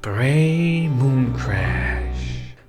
Prey Mooncrash.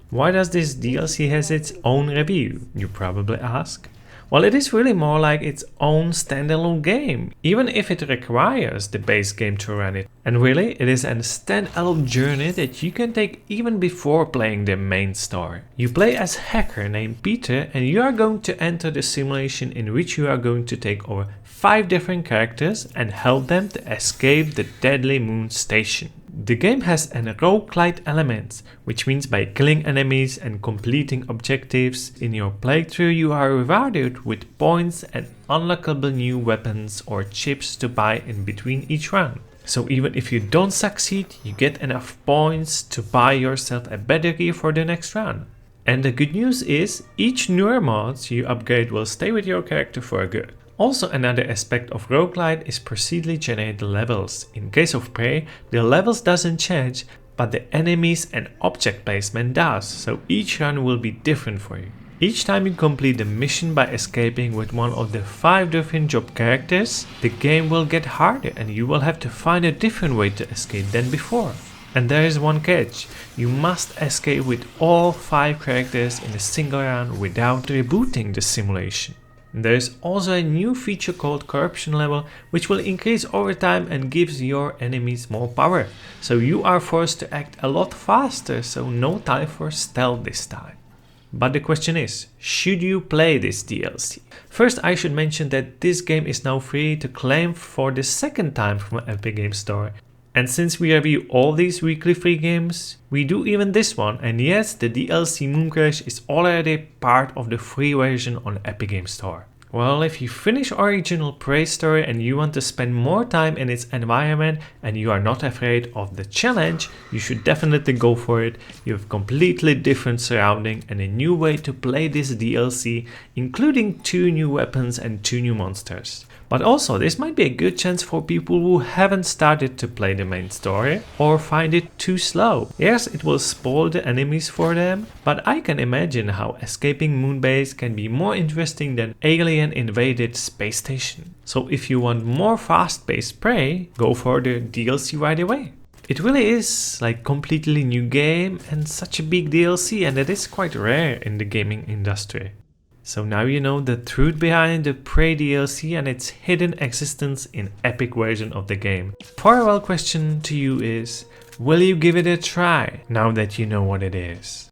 Why does this DLC has its own review, you probably ask? Well, it is really more like its own standalone game, even if it requires the base game to run it. And really, it is a standalone journey that you can take even before playing the main story. You play as a hacker named Peter, and you are going to enter the simulation in which you are going to take over 5 different characters and help them to escape the deadly moon station. The game has an roguelite element, which means by killing enemies and completing objectives in your playthrough you are rewarded with points and unlockable new weapons or chips to buy in between each round. So even if you don't succeed, you get enough points to buy yourself a better gear for the next round. And the good news is, each newer mod you upgrade will stay with your character for good. Also, another aspect of roguelite is procedurally generated levels. In case of Prey, the levels doesn't change, but the enemies and object placement does, so each run will be different for you. Each time you complete the mission by escaping with one of the 5 different job characters, the game will get harder and you will have to find a different way to escape than before. And there is one catch: you must escape with all 5 characters in a single round without rebooting the simulation. There is also a new feature called corruption level, which will increase over time and gives your enemies more power. So you are forced to act a lot faster, so no time for stealth this time. But the question is, should you play this DLC? First, I should mention that this game is now free to claim for the second time from Epic Games Store. And since we review all these weekly free games, we do even this one, and yes, the DLC Mooncrash is already part of the free version on Epic Games Store. Well, if you finish original Prey story and you want to spend more time in its environment and you are not afraid of the challenge, you should definitely go for it. You have completely different surrounding and a new way to play this DLC, including 2 new weapons and 2 new monsters. But also, this might be a good chance for people who haven't started to play the main story or find it too slow. Yes, it will spoil the enemies for them, but I can imagine how escaping Moonbase can be more interesting than alien invaded space station. So if you want more fast-paced Prey, go for the DLC right away. It really is like completely new game and such a big DLC, and it is quite rare in the gaming industry. So now you know the truth behind the Prey DLC and its hidden existence in epic version of the game. Farewell question to you is, will you give it a try now that you know what it is?